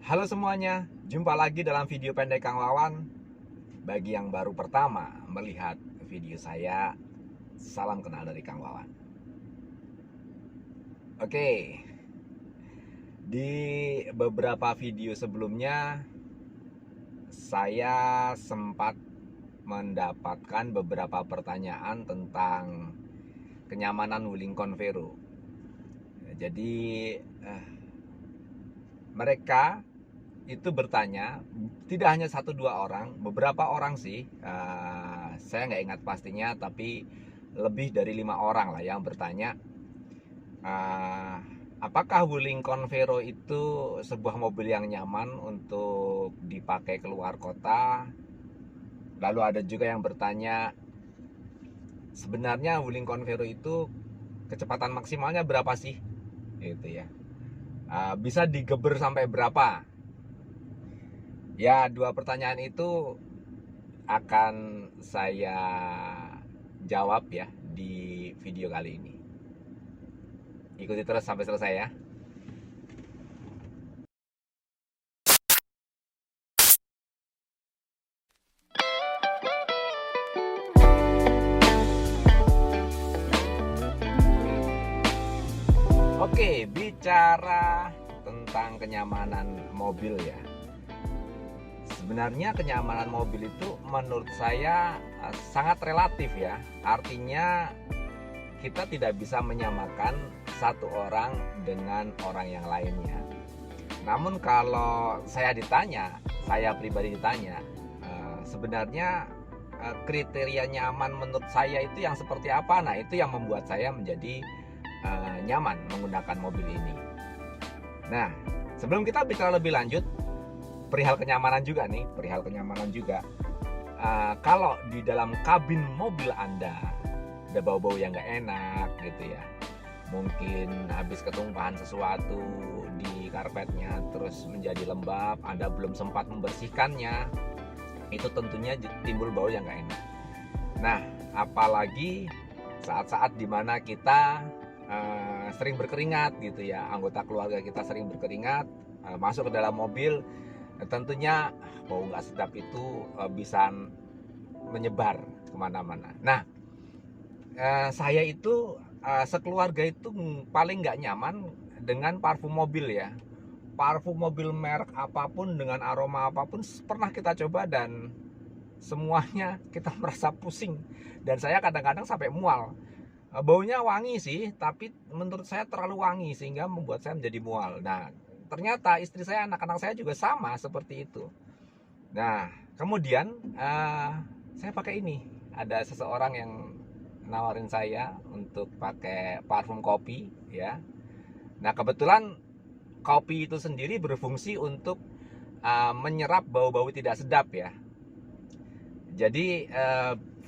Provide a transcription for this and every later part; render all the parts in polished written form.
Halo semuanya, jumpa lagi dalam video pendek Kang Wawan. Bagi yang baru pertama melihat video saya, salam kenal dari Kang Wawan. Oke, di beberapa video sebelumnya saya sempat mendapatkan beberapa pertanyaan tentang kenyamanan Wuling Convero. Jadi mereka itu bertanya, tidak hanya satu dua orang, beberapa orang sih, saya nggak ingat pastinya, tapi lebih dari 5 orang lah yang bertanya, apakah Wuling Convero itu sebuah mobil yang nyaman untuk dipakai keluar kota. Lalu ada juga yang bertanya, sebenarnya Wuling Convero itu kecepatan maksimalnya berapa sih, gitu ya, bisa digeber sampai berapa. Ya, dua pertanyaan itu akan saya jawab ya di video kali ini. Ikuti terus sampai selesai ya. Oke, bicara tentang kenyamanan mobil ya. Sebenarnya kenyamanan mobil itu menurut saya sangat relatif ya. Artinya kita tidak bisa menyamakan satu orang dengan orang yang lainnya. Namun kalau saya ditanya, saya pribadi ditanya, sebenarnya kriteria nyaman menurut saya itu yang seperti apa? Nah, itu yang membuat saya menjadi nyaman menggunakan mobil ini. Nah, sebelum kita bicara lebih lanjut, perihal kenyamanan juga. Kalau di dalam kabin mobil Anda ada bau-bau yang nggak enak gitu ya, mungkin habis ketumpahan sesuatu di karpetnya terus menjadi lembab, Anda belum sempat membersihkannya, itu tentunya timbul bau yang nggak enak. Nah, apalagi saat-saat dimana kita sering berkeringat gitu ya, anggota keluarga kita sering berkeringat, masuk ke dalam mobil, tentunya bau nggak sedap itu bisa menyebar kemana-mana. Nah, saya itu sekeluarga itu paling nggak nyaman dengan parfum mobil ya. Parfum mobil merek apapun dengan aroma apapun pernah kita coba dan semuanya kita merasa pusing, dan saya kadang-kadang sampai mual. Baunya wangi sih, tapi menurut saya terlalu wangi sehingga membuat saya menjadi mual. Nah, ternyata istri saya, anak-anak saya juga sama seperti itu. Nah, kemudian saya pakai ini. Ada seseorang yang nawarin saya untuk pakai parfum kopi ya. Nah, kebetulan kopi itu sendiri berfungsi untuk menyerap bau-bau tidak sedap ya. Jadi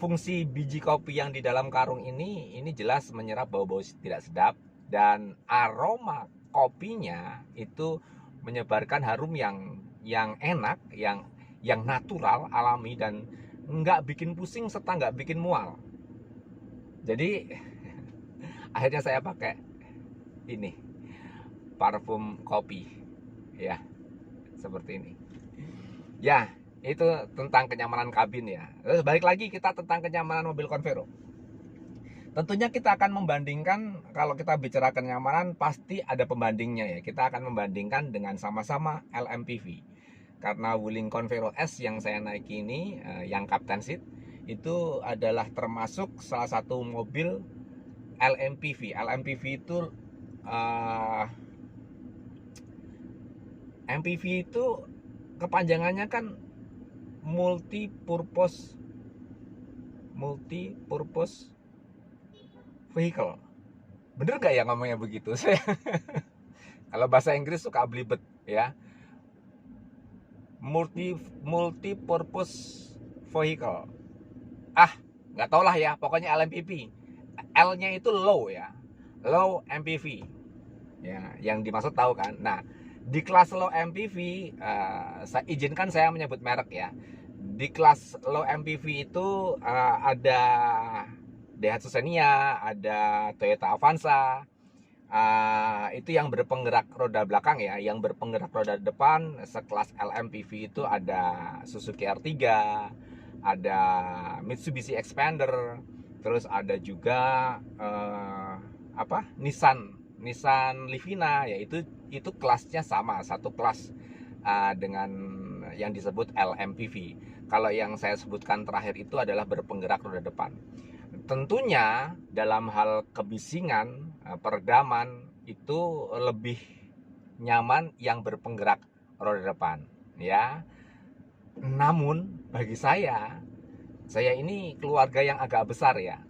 fungsi biji kopi yang di dalam karung ini jelas menyerap bau-bau tidak sedap, dan aroma kopinya itu menyebarkan harum yang enak, yang natural, alami, dan nggak bikin pusing serta nggak bikin mual. Jadi akhirnya saya pakai ini, parfum kopi ya, seperti ini ya. Itu tentang kenyamanan kabin ya. Terus balik lagi kita tentang kenyamanan mobil Convero. Tentunya kita akan membandingkan, kalau kita bicara kenyamanan pasti ada pembandingnya ya. Kita akan membandingkan dengan sama-sama LMPV. Karena Wuling Convero S yang saya naiki ini, yang Captain Seat, itu adalah termasuk salah satu mobil LMPV. LMPV itu MPV itu kepanjangannya kan multi purpose vehicle. Bener gak ya ngomongnya begitu? Saya kalau bahasa Inggris suka belibet ya. Multi purpose vehicle. Nggak tau lah ya, pokoknya LMPV. L-nya itu low ya, low MPV. Ya, yang dimaksud tahu kan? Nah, di kelas low MPV, saya izinkan saya menyebut merek ya. Di kelas low MPV itu ada Daihatsu Xenia, ada Toyota Avanza, Itu yang berpenggerak roda belakang ya. Yang berpenggerak roda depan sekelas LMPV itu ada Suzuki R3, ada Mitsubishi Expander, terus ada juga Nissan Livina, ya itu kelasnya sama, satu kelas dengan yang disebut LMPV. Kalau yang saya sebutkan terakhir itu adalah berpenggerak roda depan. Tentunya dalam hal kebisingan, peredaman itu lebih nyaman yang berpenggerak roda depan, ya. Namun bagi saya ini keluarga yang agak besar ya,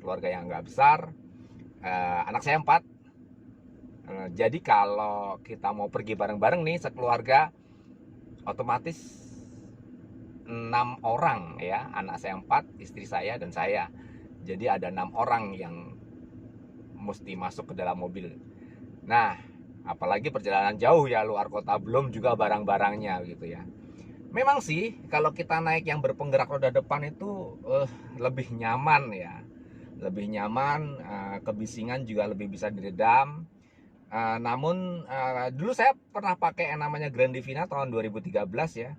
anak saya 4. Jadi kalau kita mau pergi bareng-bareng nih sekeluarga, otomatis 6 orang ya, anak saya 4, istri saya dan saya. Jadi ada 6 orang yang mesti masuk ke dalam mobil. Nah, apalagi perjalanan jauh ya, luar kota, belum juga barang-barangnya gitu ya. Memang sih kalau kita naik yang berpenggerak roda depan itu lebih nyaman ya. Lebih nyaman, kebisingan juga lebih bisa diredam. Namun dulu saya pernah pakai yang namanya Grand Divina tahun 2013 ya.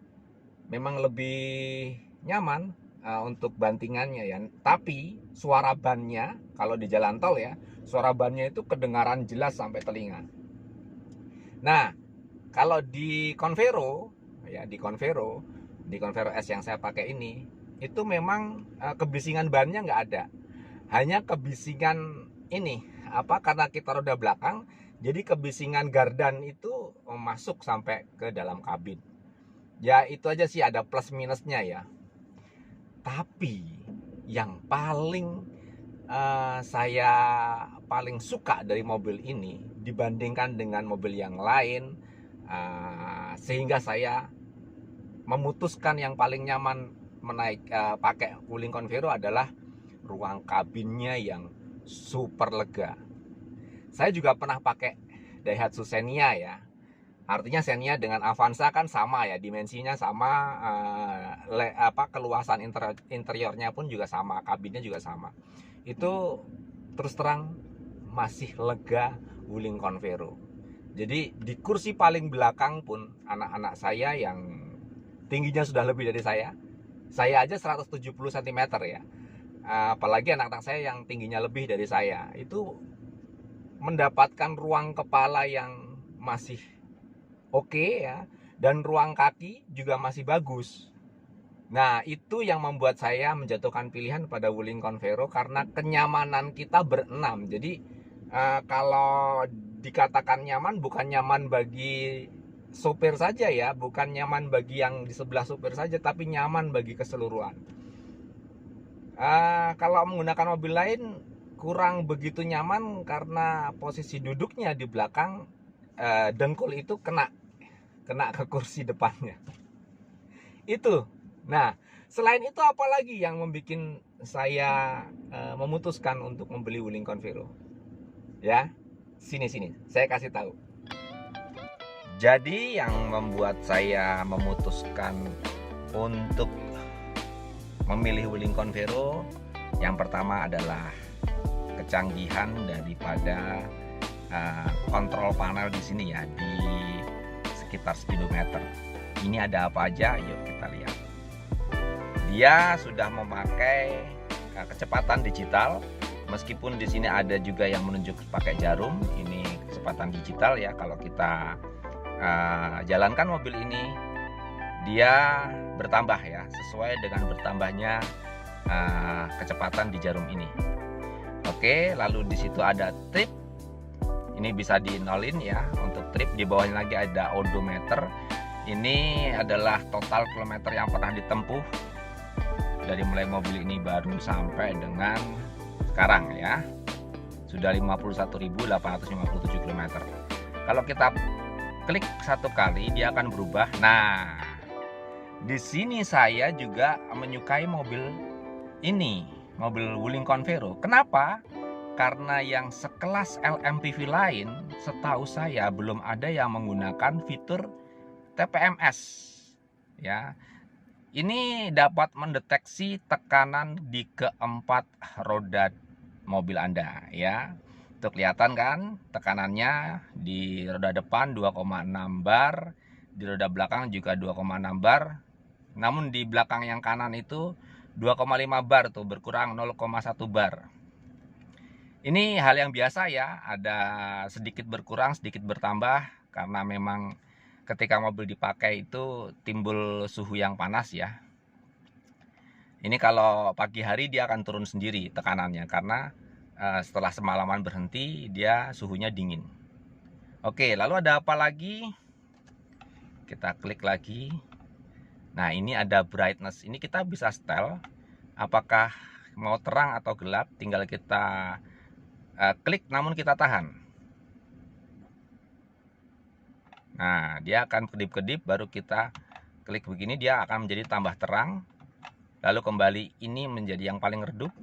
Memang lebih nyaman untuk bantingannya ya. Tapi suara bannya kalau di jalan tol ya, suara bannya itu kedengaran jelas sampai telinga. Nah, kalau di Convero ya, di Convero S yang saya pakai ini, itu memang kebisingan bannya nggak ada. Hanya kebisingan ini karena kita roda belakang, jadi kebisingan gardan itu masuk sampai ke dalam kabin. Ya itu aja sih, ada plus minusnya ya. Tapi yang paling saya paling suka dari mobil ini dibandingkan dengan mobil yang lain, sehingga saya memutuskan yang paling nyaman pakai Wuling Convero adalah ruang kabinnya yang super lega. Saya juga pernah pakai Daihatsu Xenia ya. Artinya Xenia dengan Avanza kan sama ya, dimensinya sama, keluasan interiornya pun juga sama, kabinnya juga sama. Itu terus terang masih lega Wuling Convero. Jadi di kursi paling belakang pun anak-anak saya yang tingginya sudah lebih dari saya aja 170 cm ya. Apalagi anak-anak saya yang tingginya lebih dari saya, itu mendapatkan ruang kepala yang masih oke ya, dan ruang kaki juga masih bagus. Nah, itu yang membuat saya menjatuhkan pilihan pada Wuling Convero karena kenyamanan kita berenam. Jadi kalau dikatakan nyaman, bukan nyaman bagi sopir saja ya, bukan nyaman bagi yang di sebelah sopir saja, tapi nyaman bagi keseluruhan. Kalau menggunakan mobil lain kurang begitu nyaman karena posisi duduknya di belakang, dengkul itu kena ke kursi depannya. Itu. Nah, selain itu apa lagi yang membuat saya memutuskan untuk membeli Wuling Convero? Ya, sini saya kasih tahu. Jadi yang membuat saya memutuskan untuk memilih Wuling Convero, yang pertama adalah kecanggihan daripada kontrol panel di sini ya, di sekitar speedometer. Ini ada apa aja? Yuk kita lihat. Dia sudah memakai kecepatan digital, meskipun di sini ada juga yang menunjuk pakai jarum. Ini kecepatan digital ya. Kalau kita jalankan mobil ini, dia bertambah ya, sesuai dengan bertambahnya kecepatan di jarum ini. Oke, lalu di situ ada trip. Ini bisa dinolin ya untuk trip. Di bawahnya lagi ada odometer. Ini adalah total kilometer yang pernah ditempuh dari mulai mobil ini baru sampai dengan sekarang ya. Sudah 51.857 km. Kalau kita klik satu kali, dia akan berubah. Nah, di sini saya juga menyukai mobil ini, mobil Wuling Convero. Kenapa? Karena yang sekelas LMPV lain, setahu saya belum ada yang menggunakan fitur TPMS. Ya, ini dapat mendeteksi tekanan di keempat roda mobil Anda. Ya, Tuh kelihatan kan tekanannya di roda depan 2,6 bar, di roda belakang juga 2,6 bar. Namun di belakang yang kanan itu 2,5 bar tuh, berkurang 0,1 bar. Ini hal yang biasa ya, ada sedikit berkurang, sedikit bertambah karena memang ketika mobil dipakai itu timbul suhu yang panas ya. Ini kalau pagi hari dia akan turun sendiri tekanannya karena setelah semalaman berhenti dia suhunya dingin. Oke, lalu ada apa lagi? Kita klik lagi. Nah, ini ada brightness. Ini kita bisa setel apakah mau terang atau gelap, tinggal kita klik namun kita tahan. Nah, dia akan kedip-kedip, baru kita klik begini, dia akan menjadi tambah terang. Lalu kembali ini menjadi yang paling redup.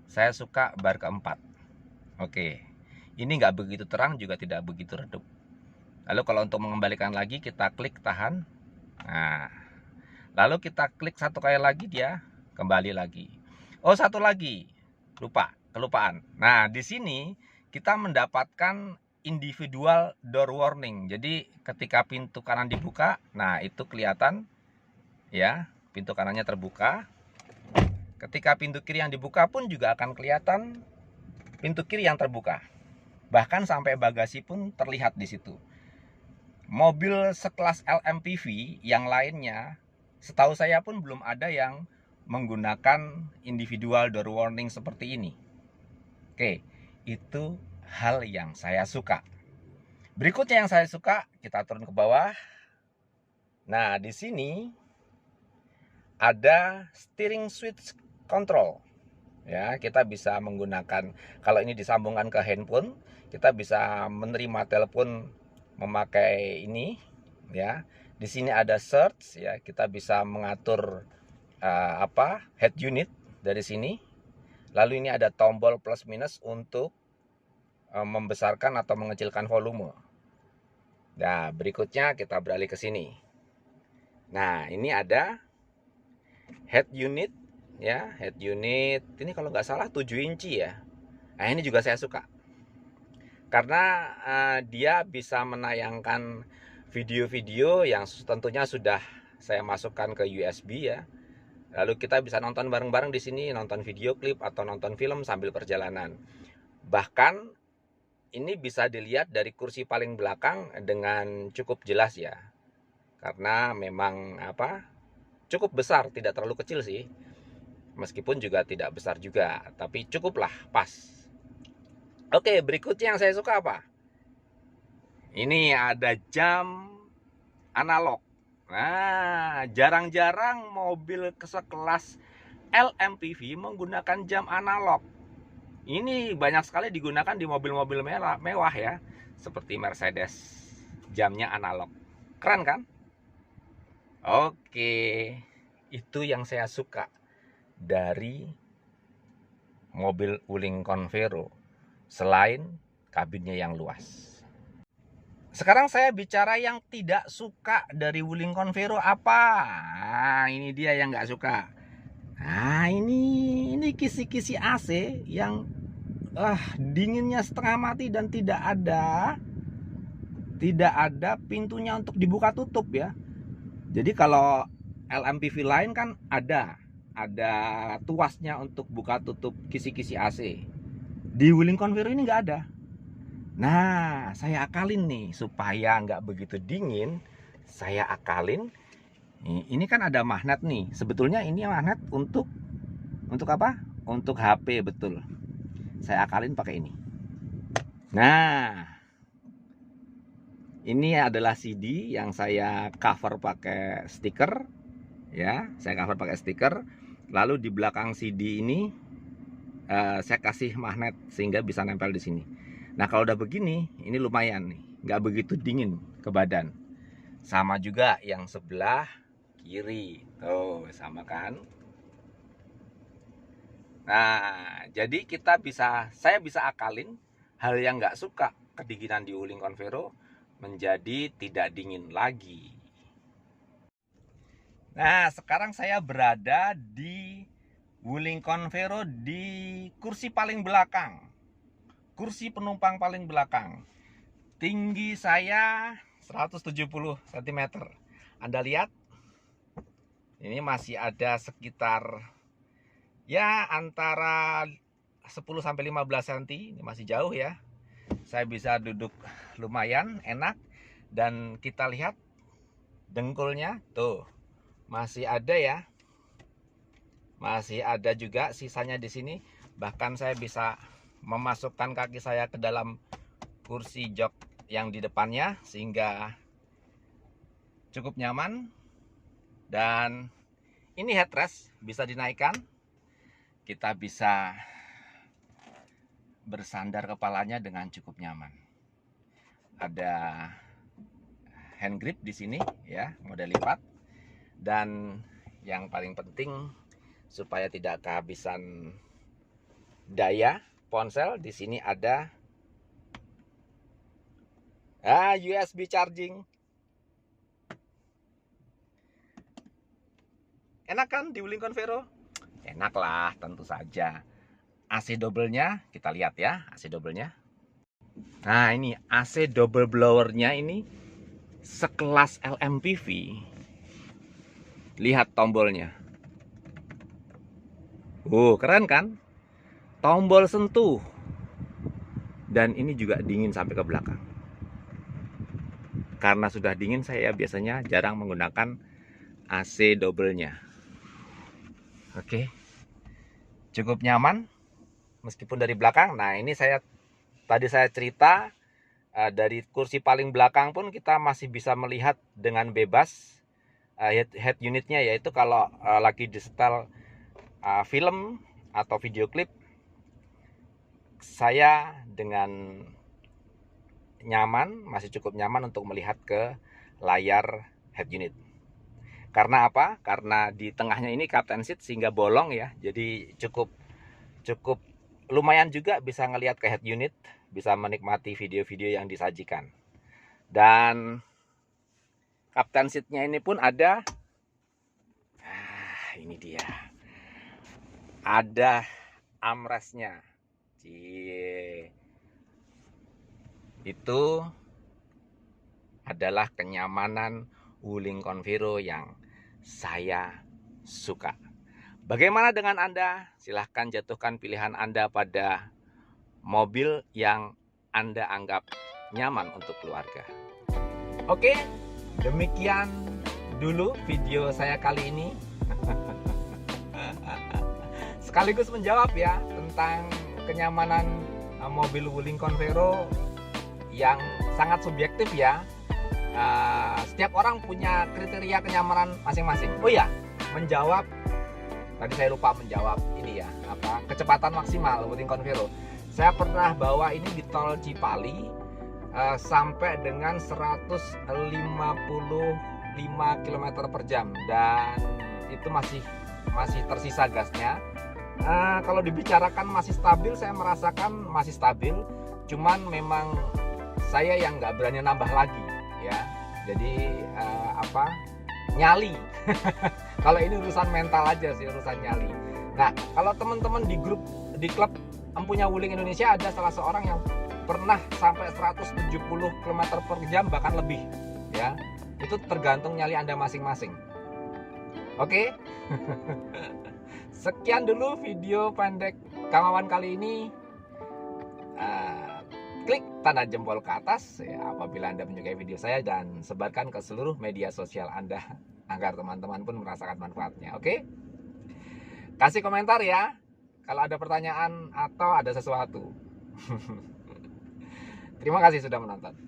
Saya suka bar keempat. Oke, ini nggak begitu terang juga tidak begitu redup. Lalu kalau untuk mengembalikan lagi kita klik tahan. Nah, lalu kita klik satu kali lagi dia kembali lagi. Oh, satu lagi, kelupaan. Nah, di sini kita mendapatkan individual door warning. Jadi ketika pintu kanan dibuka, nah itu kelihatan ya, pintu kanannya terbuka. Ketika pintu kiri yang dibuka pun juga akan kelihatan pintu kiri yang terbuka. Bahkan sampai bagasi pun terlihat di situ. Mobil sekelas LMPV yang lainnya, setahu saya pun belum ada yang menggunakan individual door warning seperti ini. Oke, itu hal yang saya suka. Berikutnya yang saya suka, kita turun ke bawah. Nah, di sini ada steering switch control. Ya, kita bisa menggunakan, kalau ini disambungkan ke handphone, kita bisa menerima telepon memakai ini ya. Di sini ada search ya, kita bisa mengatur head unit dari sini. Lalu ini ada tombol plus minus untuk membesarkan atau mengecilkan volume. Nah, berikutnya kita beralih ke sini. Nah, ini ada head unit ya, head unit ini kalau nggak salah 7 inci ya. Nah, ini juga saya suka karena dia bisa menayangkan video-video yang tentunya sudah saya masukkan ke USB ya. Lalu kita bisa nonton bareng-bareng di sini, nonton video klip atau nonton film sambil perjalanan. Bahkan ini bisa dilihat dari kursi paling belakang dengan cukup jelas ya. Karena memang cukup besar, tidak terlalu kecil sih. Meskipun juga tidak besar juga, tapi cukuplah pas. Oke, berikutnya yang saya suka apa? Ini ada jam analog. Nah, jarang-jarang mobil sekelas LMPV menggunakan jam analog. Ini banyak sekali digunakan di mobil-mobil mewah ya, seperti Mercedes. Jamnya analog. Keren kan? Oke, itu yang saya suka dari mobil Wuling Convero selain kabinnya yang luas. Sekarang saya bicara yang tidak suka dari Wuling Convero apa? Nah, ini dia yang nggak suka. Nah, ini kisi-kisi AC yang dinginnya setengah mati dan tidak ada pintunya untuk dibuka tutup ya. Jadi kalau LMPV lain kan ada tuasnya untuk buka tutup kisi-kisi AC. Di Wuling Convero ini nggak ada. Nah, saya akalin nih supaya nggak begitu dingin. Saya akalin. Ini kan ada magnet nih. Sebetulnya ini magnet untuk apa? Untuk HP, betul. Saya akalin pakai ini. Nah, ini adalah CD yang saya cover pakai stiker. Ya, saya cover pakai stiker. Lalu di belakang CD ini saya kasih magnet sehingga bisa nempel di sini. Nah, kalau udah begini, ini lumayan nih, nggak begitu dingin ke badan. Sama juga yang sebelah kiri, tuh sama kan. Nah, jadi saya bisa akalin hal yang nggak suka kedinginan di Wuling Convero menjadi tidak dingin lagi. Nah, sekarang saya berada di Wuling Convero di kursi paling belakang. kursi penumpang paling belakang. Tinggi saya 170 cm. Anda lihat, ini masih ada sekitar ya antara 10 sampai 15 cm. Ini masih jauh ya. Saya bisa duduk lumayan enak, dan kita lihat dengkulnya tuh masih ada ya. Masih ada juga sisanya di sini. Bahkan saya bisa memasukkan kaki saya ke dalam kursi jok yang di depannya sehingga cukup nyaman. Dan ini headrest bisa dinaikkan. Kita bisa bersandar kepalanya dengan cukup nyaman. Ada hand grip di sini ya, model lipat. Dan yang paling penting supaya tidak kehabisan daya ponsel, di sini ada USB charging. Enak kan di Wuling Convero? Enak lah, tentu saja. AC double-nya kita lihat ya, AC double-nya. Nah, ini AC double blower-nya ini sekelas LMPV. Lihat tombolnya. Keren kan? Tombol sentuh. Dan ini juga dingin sampai ke belakang. Karena sudah dingin, saya biasanya jarang menggunakan AC double-nya. Oke. Cukup nyaman meskipun dari belakang. Nah, ini tadi saya cerita dari kursi paling belakang pun kita masih bisa melihat dengan bebas head unitnya, yaitu kalau lagi di setel film atau video klip, saya dengan nyaman, masih cukup nyaman untuk melihat ke layar head unit. Karena apa? Karena di tengahnya ini captain seat sehingga bolong ya. Jadi cukup lumayan juga bisa ngelihat ke head unit, bisa menikmati video-video yang disajikan. Dan captain seat-nya ini pun ada. Ini dia. Ada armrest-nya. Itu adalah kenyamanan Wuling Convero yang saya suka. Bagaimana dengan Anda? Silahkan jatuhkan pilihan Anda pada mobil yang Anda anggap nyaman untuk keluarga. Oke, demikian dulu video saya kali ini. Sekaligus menjawab ya tentang kenyamanan mobil Wuling Convero yang sangat subjektif ya. Setiap orang punya kriteria kenyamanan masing-masing. Oh ya, menjawab tadi saya lupa menjawab ini ya, kecepatan maksimal Wuling Convero. Saya pernah bawa ini di tol Cipali sampai dengan 155 km per jam, dan itu masih tersisa gasnya. Kalau dibicarakan masih stabil, saya merasakan masih stabil, cuman memang saya yang nggak berani nambah lagi ya. Jadi nyali. Kalau ini urusan mental aja sih, urusan nyali. Nah, kalau teman-teman di klub Empunya Wuling Indonesia, ada salah seorang yang pernah sampai 170 km per jam bahkan lebih ya. Itu tergantung nyali Anda masing-masing. Oke. Sekian dulu video pendek Kang Wawan kali ini. Klik tanda jempol ke atas ya apabila Anda menyukai video saya, dan sebarkan ke seluruh media sosial Anda agar teman-teman pun merasakan manfaatnya. Oke? Kasih komentar ya kalau ada pertanyaan atau ada sesuatu. Terima kasih sudah menonton.